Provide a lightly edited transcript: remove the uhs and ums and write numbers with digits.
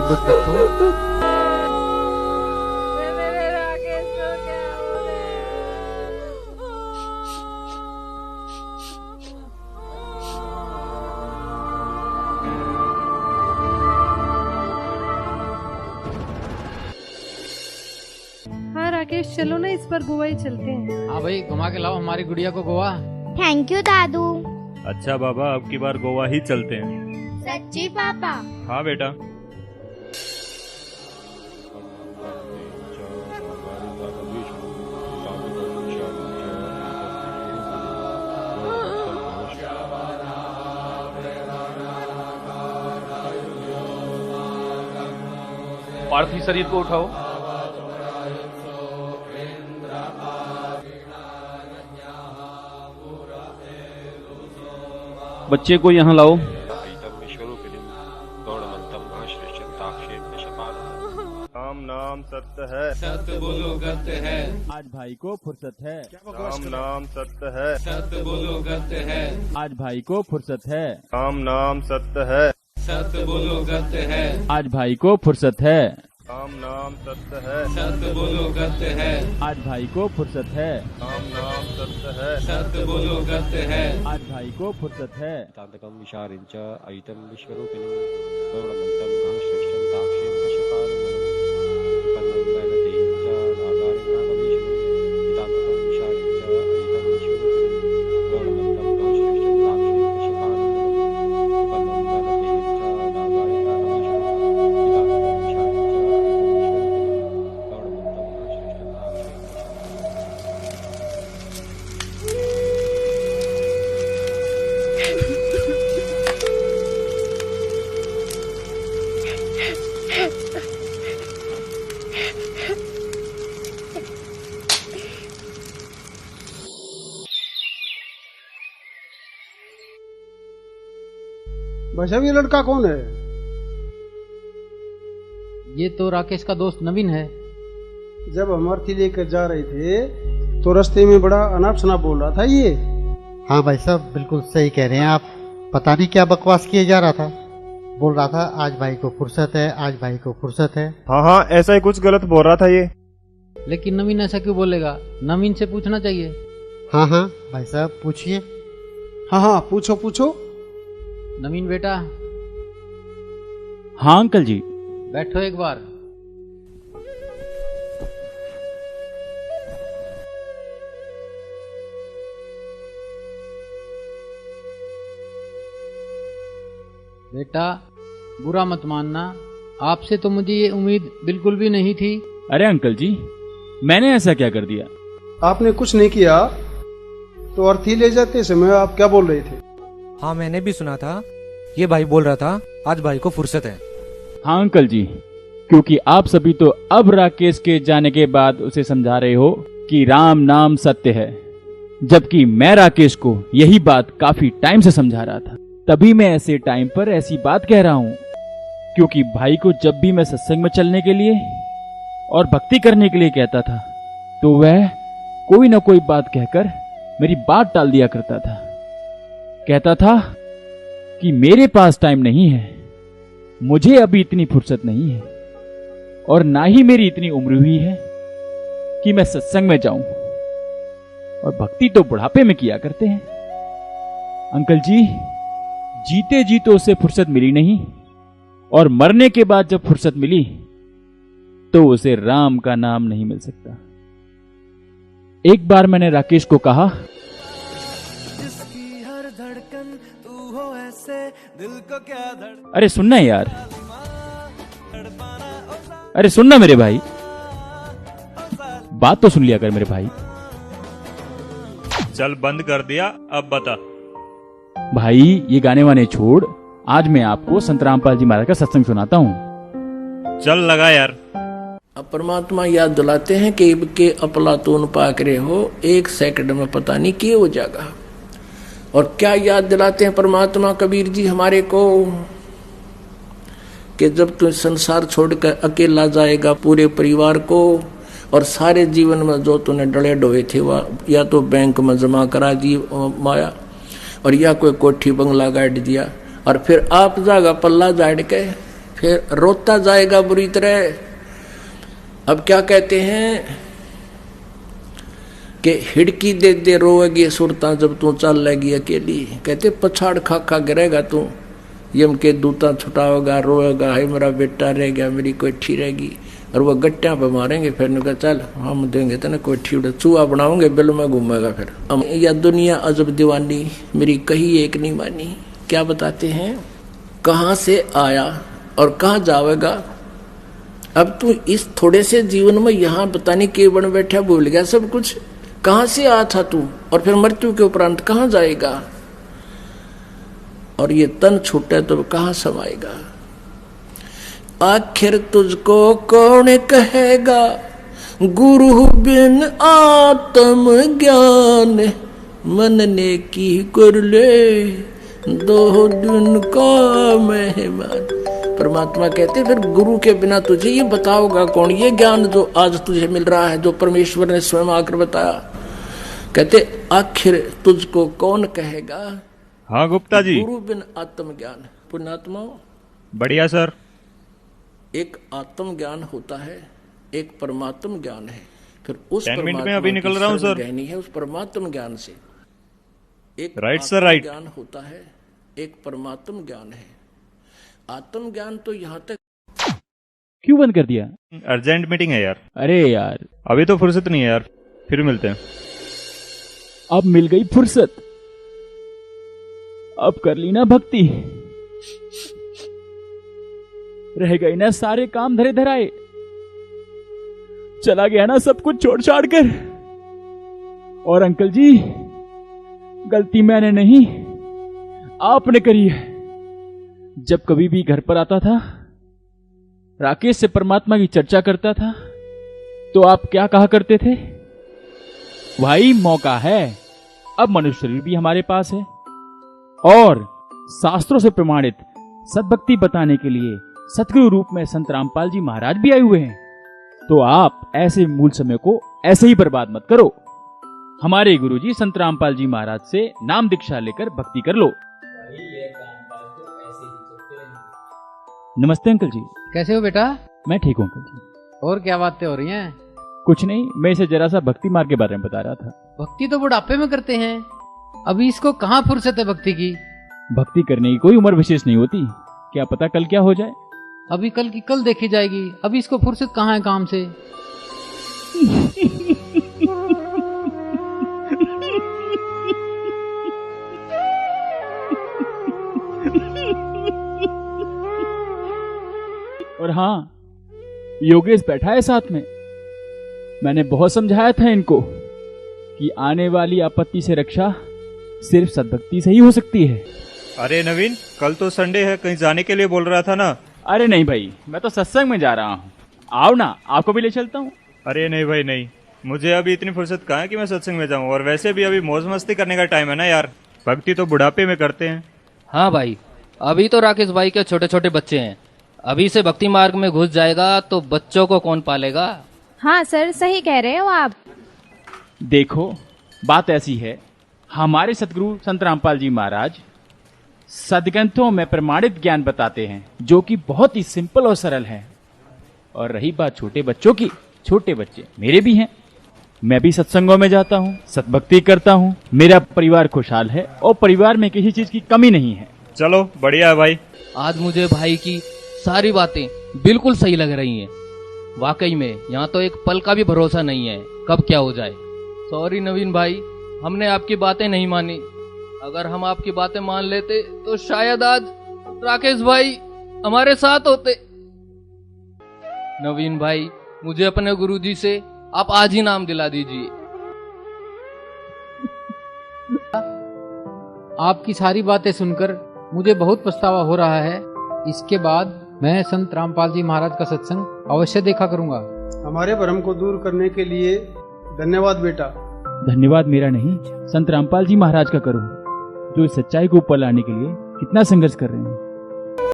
कुछ बच्चों। मेरे राकेश को क्या हो गया? हाँ राकेश, चलो ना इस बार गोवा ही चलते हैं। हाँ भाई, घुमा के लाओ हमारी गुड़िया को गोवा। थैंक यू दादू। अच्छा बाबा, अब की बार गोवा ही चलते हैं। सच्ची पापा? हाँ बेटा। पार्थिव शरीर को उठाओ। बच्चे को यहाँ लाओ। राम नाम सत्य है, सत्य बोलो गत्य है। आज भाई को फुर्सत है। राम नाम सत्य है, सत्य बोलो गत्य है। आज भाई को फुर्सत है। राम नाम सत्य है, सत्य बोलो गत्य है। आज भाई को फुर्सत है। राम नाम सत्य है, सत्य बोलो गत्य है। आज भाई को फुर्सत है। राम नाम सत्य है, सत्य बोलो गत्य है। आज भाई को फुर्सत है। तांतकं विशारिंच अयितं विश्वरूपिणं गौरमन्तं महाश्रेष्ठं दाक्षिं कश्यपानं पन्नं वैनतेयं च नागारिणागवेशनं तांतकं विशारिंच अयितं विश्वरूपिणं गौरमन्तं महाश्रेष्ठं दाक्षिं कश्यपानं पन्नं वैनतेयं च नागारिणागवेशनं तांतकं विशारिंच भाई साहब, ये लड़का कौन है? ये तो राकेश का दोस्त नवीन है। जब हम अर्थी लेकर जा रहे थे तो रास्ते में बड़ा अनाप शनाप बोल रहा था ये। हाँ भाई साहब, बिल्कुल सही कह रहे हैं आप। पता नहीं क्या बकवास किए जा रहा था। बोल रहा था आज भाई को फुर्सत है, आज भाई को फुर्सत है। हाँ हाँ, ऐसा ही कुछ गलत बोल रहा था ये। लेकिन नवीन ऐसा क्यों बोलेगा? नवीन से पूछना चाहिए। हाँ हाँ भाई साहब, पूछिए। हाँ हाँ, पूछो पूछो। नवीन बेटा, हाँ अंकल जी। बैठो एक बार। बेटा, बुरा मत मानना, आपसे तो मुझे ये उम्मीद बिल्कुल भी नहीं थी। अरे अंकल जी, मैंने ऐसा क्या कर दिया? आपने कुछ नहीं किया तो अर्थी ले जाते समय आप क्या बोल रहे थे? हाँ, मैंने भी सुना था। ये भाई बोल रहा था आज भाई को फुर्सत है। हाँ अंकल जी, क्योंकि आप सभी तो अब राकेश के जाने के बाद उसे समझा रहे हो कि राम नाम सत्य है, जबकि मैं राकेश को यही बात काफी टाइम से समझा रहा था। तभी मैं ऐसे टाइम पर ऐसी बात कह रहा हूँ, क्योंकि भाई को जब भी मैं सत्संग में चलने के लिए और भक्ति करने के लिए कहता था तो वह कोई न कोई बात कहकर मेरी बात टाल दिया करता था। कहता था कि मेरे पास टाइम नहीं है, मुझे अभी इतनी फुर्सत नहीं है और ना ही मेरी इतनी उम्र हुई है कि मैं सत्संग में जाऊं, और भक्ति तो बुढ़ापे में किया करते हैं। अंकल जी, जीते जी तो उसे फुर्सत मिली नहीं, और मरने के बाद जब फुर्सत मिली तो उसे राम का नाम नहीं मिल सकता। एक बार मैंने राकेश को कहा, जिसकी हर धड़कन तू हो ऐसे, दिल को क्या अरे सुनना यार, अरे सुनना मेरे भाई, बात तो सुन लिया कर मेरे भाई। चल बंद कर दिया, अब बता। भाई ये गाने वाने छोड़, आज मैं आपको संत रामपाल जी महाराज का सत्संग सुनाता हूँ। चल लगा यार। परमात्मा याद दिलाते हैं कि अपलातून पाक रहे हो, एक सेकंड में पता नहीं क्या हो जाएगा। और क्या याद दिलाते हैं परमात्मा कबीर जी हमारे को कि जब तू संसार छोड़कर अकेला जाएगा पूरे परिवार को और सारे जीवन में जो तूने डले डोए थे वह या तो बैंक में जमा करा दी माया, और या कोई कोठी बंगला गाड़ दिया, और फिर आप जागा पल्ला जाड़ के फिर रोता जाएगा बुरी तरह। अब क्या कहते हैं कि हिड़की दे दे रोएगी सुरता जब तू चल लेगी अकेली। कहते पछाड़ खा खा गिरेगा तू, यम के दूता छुटाओगा, रोएगा, हाय मेरा बेटा रह गया, मेरी कोठी रहेगी। और वो गट्टियां पे मारेंगे, फिर उनका चल हम देंगे तो ना कोठी उड़े, चूहा बनाओगे बिल में घूमेगा। फिर या दुनिया अजब दीवानी, मेरी कही एक नहीं मानी। क्या बताते हैं, कहाँ से आया और कहाँ जावेगा। अब तू इस थोड़े से जीवन में यहाँ पता नहीं के बन बैठा, भूल गया सब कुछ। कहाँ से आया था तू, और फिर मृत्यु के उपरांत कहाँ जाएगा। और ये तन छूटे तो कहाँ समाएगा। आखिर तुझको कौन कहेगा, गुरु बिन आत्म ज्ञान, मन ने की कर ले 2 दिन का मेहमान। परमात्मा कहते फिर गुरु के बिना तुझे ये बताओगा कौन, ये ज्ञान जो आज तुझे मिल रहा है, जो परमेश्वर ने स्वयं आकर बताया। कहते आखिर तुझको कौन कहेगा। हाँ गुप्ता जी। गुरु बिन आत्म ज्ञान। पुण्यात्मा बढ़िया सर। एक आत्म ज्ञान होता है, एक परमात्म ज्ञान है। फिर उस 10 मिनट में अभी निकल रहा हूँ सर। रहनी है उस परमात्म ज्ञान से। एक राइट सर, राइट। ज्ञान होता है, एक परमात्म ज्ञान है। आत्म ज्ञान तो यहाँ तक। क्यों बंद कर दिया? अर्जेंट मीटिंग है यार। अरे यार अभी तो फुर्सत नहीं है यार, फिर मिलते हैं। अब मिल गई फुर्सत, अब कर ली ना भक्ति, रह गए ना सारे काम धरे धराए, चला गया ना सब कुछ छोड़ छाड़ कर। और अंकल जी गलती मैंने नहीं आपने करी है। जब कभी भी घर पर आता था, राकेश से परमात्मा की चर्चा करता था, तो आप क्या कहा करते थे? भाई मौका है, अब मनुष्य शरीर भी हमारे पास है और शास्त्रों से प्रमाणित सद्भक्ति बताने के लिए सतगुरु रूप में संत रामपाल जी महाराज भी आए हुए हैं। तो आप ऐसे मूल समय को ऐसे ही बर्बाद मत करो। हमारे गुरुजी संत रामपाल जी महाराज से नाम दीक्षा लेकर भक्ति कर लो। नमस्ते अंकल जी। कैसे हो बेटा? मैं ठीक हूँ अंकल जी। और क्या बातें हो रही हैं? कुछ नहीं, मैं इसे जरा सा भक्ति मार्ग के बारे में बता रहा था। भक्ति तो बुढ़ापे में करते हैं, अभी इसको कहाँ फुर्सत है भक्ति की। भक्ति करने की कोई उम्र विशेष नहीं होती, क्या पता कल क्या हो जाए। अभी कल की कल देखी जाएगी, अभी इसको फुर्सत कहाँ है काम से। और हाँ, योगेश बैठा है साथ में। मैंने बहुत समझाया था इनको कि आने वाली आपत्ति से रक्षा सिर्फ सद्भक्ति से ही हो सकती है। अरे नवीन, कल तो संडे है, कहीं जाने के लिए बोल रहा था ना। अरे नहीं भाई, मैं तो सत्संग में जा रहा हूँ, आओ ना, आपको भी ले चलता हूँ। अरे नहीं भाई नहीं, मुझे अभी इतनी फुर्सत कहाँ है कि मैं सत्संग में जाऊँ। और वैसे भी अभी मौज मस्ती करने का टाइम है ना यार, भक्ति तो बुढ़ापे में करते हैं। हाँ भाई, अभी तो राकेश भाई के छोटे छोटे बच्चे हैं, अभी से भक्ति मार्ग में घुस जाएगा तो बच्चों को कौन पालेगा। हाँ सर, सही कह रहे हो आप। देखो बात ऐसी है, हमारे सतगुरु संत रामपाल जी महाराज सदग्रंथों में प्रमाणित ज्ञान बताते हैं, जो कि बहुत ही सिंपल और सरल है। और रही बात छोटे बच्चों की, छोटे बच्चे मेरे भी हैं, मैं भी सत्संगों में जाता हूँ, सतभक्ति करता हूँ, मेरा परिवार खुशहाल है और परिवार में किसी चीज की कमी नहीं है। चलो बढ़िया है भाई। आज मुझे भाई की सारी बातें बिल्कुल सही लग रही हैं। वाकई में यहाँ तो एक पल का भी भरोसा नहीं है कब क्या हो जाए। सॉरी नवीन भाई, हमने आपकी बातें नहीं मानी। अगर हम आपकी बातें मान लेते तो शायद आज राकेश भाई हमारे साथ होते। नवीन भाई, मुझे अपने गुरुजी से आप आज ही नाम दिला दीजिए। आपकी सारी बातें सुनकर मुझे बहुत पछतावा हो रहा है। इसके बाद मैं संत रामपाल जी महाराज का सत्संग अवश्य देखा करूंगा। हमारे भ्रम को दूर करने के लिए धन्यवाद बेटा। धन्यवाद मेरा नहीं, संत रामपाल जी महाराज का करो, जो इस सच्चाई को ऊपर लाने के लिए कितना संघर्ष कर रहे हैं।